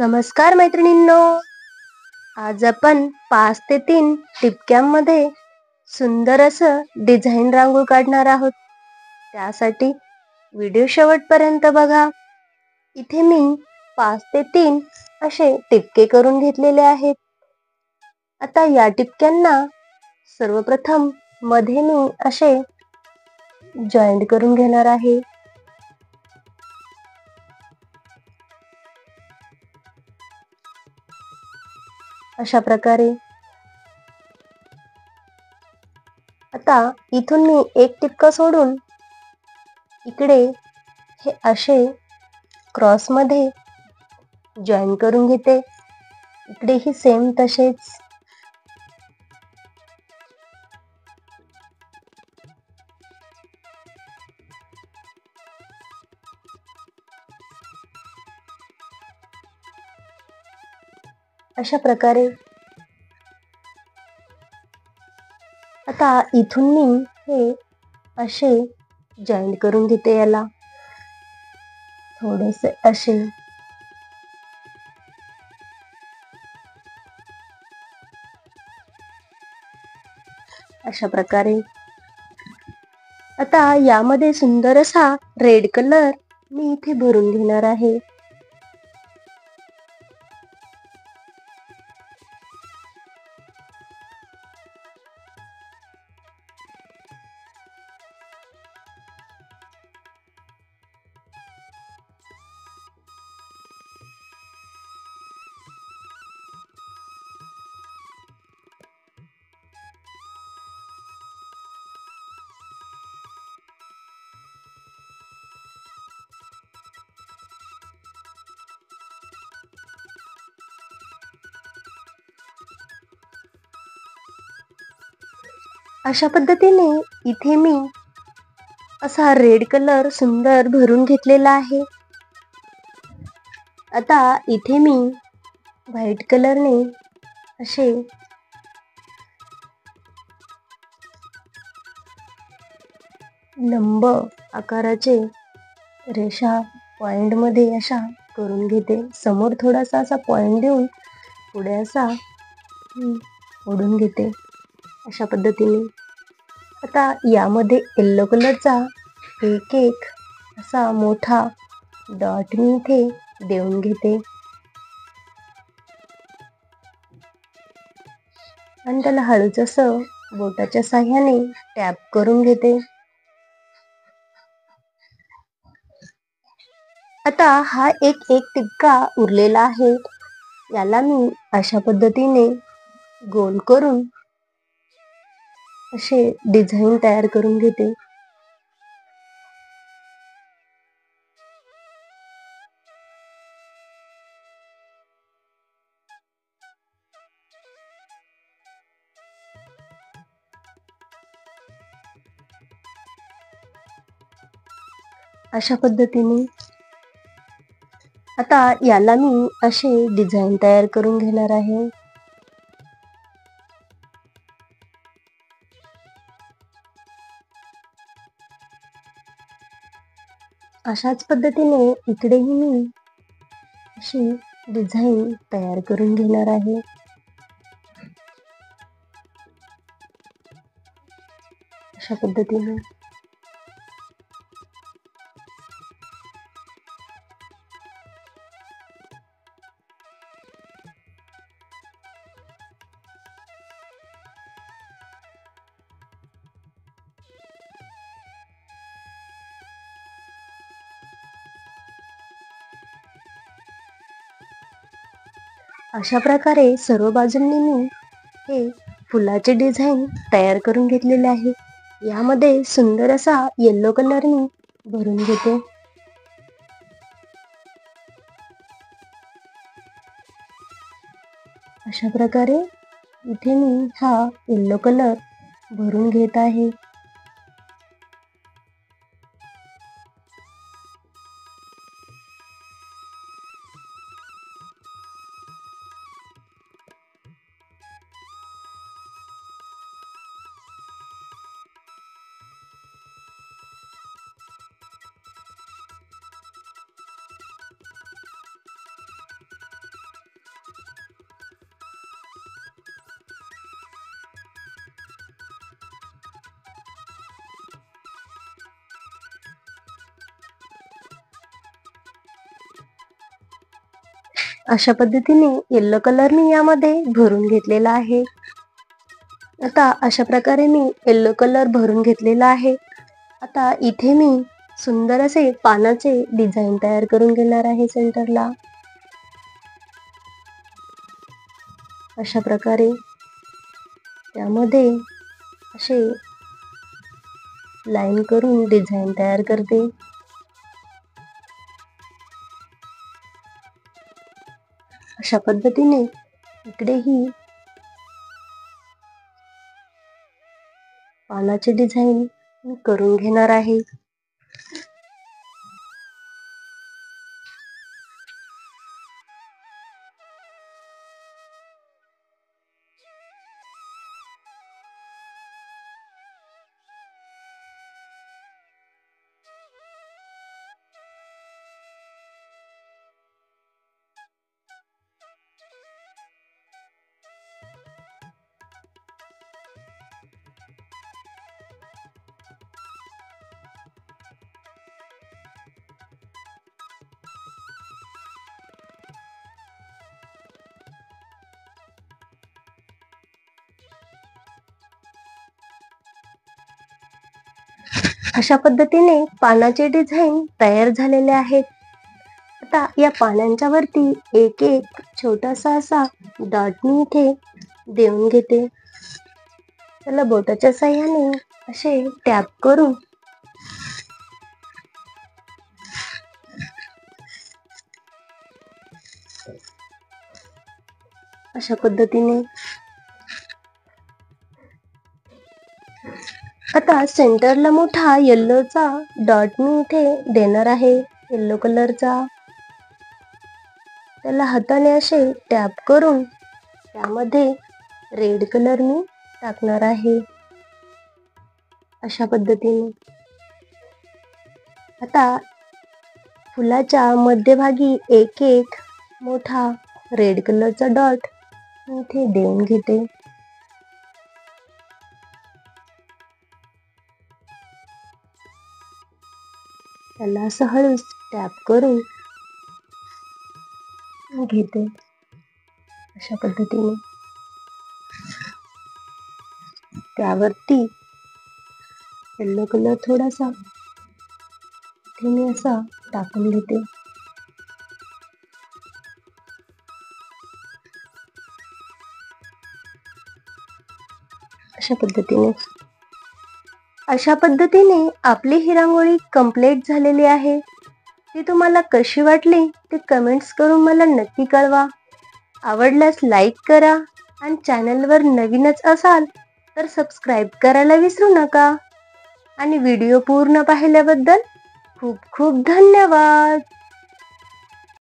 नमस्कार मैत्रिणींनो, आज आपण 5 ते 3 टिपक्यांमध्ये सुंदर असं डिझाईन रांगोळी काढणार आहोत. त्यासाठी व्हिडिओ शेवटपर्यंत बघा. इथे मी 5 ते 3 असे टिपके करून घेतलेले आहेत. आता या टिपक्यांना सर्वप्रथम मध्ये मी असे जॉईंट करून घेणार आहे. अशा प्रकारे आता इथून मी एक टिपका सोडून इकडे हे असे क्रॉस मध्ये जॉईन करून घेते. इकडेही सेम तसेच. अशा प्रकारे आता इथून मी हे असे जॉईन करून घेते. याला थोडेसे असे अशा प्रकारे. आता यामध्ये सुंदर असा रेड कलर मी इथे भरून घेणार आहे. अशा पद्धतीने इथे मी असा रेड कलर सुंदर भरून घेतलेला आहे. आता इथे मी व्हाईट कलरने असे लंब आकाराचे रेषा पॉइंट मध्ये अशा करून घेते. समोर थोडासा असा पॉइंट देऊन पुढे असा ओढून घेते. अशा पद्धतीने आता यामध्ये येलो कलरचा एक असा मोठा डॉट मी इथे देऊन घेते आणि त्याला हळूच असं बोटाच्या साह्याने टॅप करून घेते. आता हा एक टिपका उरलेला आहे. याला मी अशा पद्धतीने गोल करून असे डिझाईन तयार करून घेते. अशा पद्धतीने आता याला मी असे डिझाईन तयार करून घेणार आहे. अशाच पद्धतीने इकडेही मी अशी डिझाईन तयार करून घेणार आहे. अशा पद्धतीने अशा प्रकारे सर्व बाजूंनी मी हे फुलाचे डिझाईन तयार करून घेतलेले आहे. यामध्ये सुंदर असा येलो कलर मी भरून घेते. अशा प्रकारे इथे मी हा येलो कलर भरून घेत आहे. अशा पद्धतीने येलो कलर मी यामध्ये भरून घेतलेला आहे. आता अशा प्रकारे मी येलो कलर भरून घेतलेला आहे. आता इथे मी सुंदर असे पानाचे डिझाईन तयार करून घेणार आहे सेंटरला. अशा प्रकारे त्यामध्ये असे लाईन करून डिझाईन तयार करते. अशा पद्धतीने इकडेही पानाचे डिझाईन मी करून घेणार आहे. अशा पद्धतीने पानाचे डिझाईन तयार झालेले आहेत. आता या पानांच्या वरती एक एक छोटासा असा डॉट मी इथे देऊन घेते. त्याला बोटाच्या साह्याने असे टॅप करून अशा पद्धतीने आता सेंटरला मोठा येल्लोचा डॉट मी इथे देणार आहे, येल्लो कलरचा. त्याला हाताने असे टॅप करून त्यामध्ये रेड कलर मी टाकणार आहे. अशा पद्धतीने आता फुलाच्या मध्यभागी एक एक मोठा रेड कलरचा डॉट मी इथे देऊन घेते. त्याला असं हळूच टॅप करून घेते. अशा पद्धतीने त्यावरती येल्लो कलर थोडासा इथे मी असा टाकून घेते. अशा पद्धतीने आपली ही रांगोळी कंप्लीट झालेली आहे. ती तुम्हाला कशी वाटली ते कमेंट्स करून मला नक्की कळवा. आवडल्यास लाईक करा आणि चॅनलवर नवीनच असाल तर सबस्क्राईब करायला विसरू नका. आणि व्हिडिओ पूर्ण पाहिल्याबद्दल खूप खूप धन्यवाद.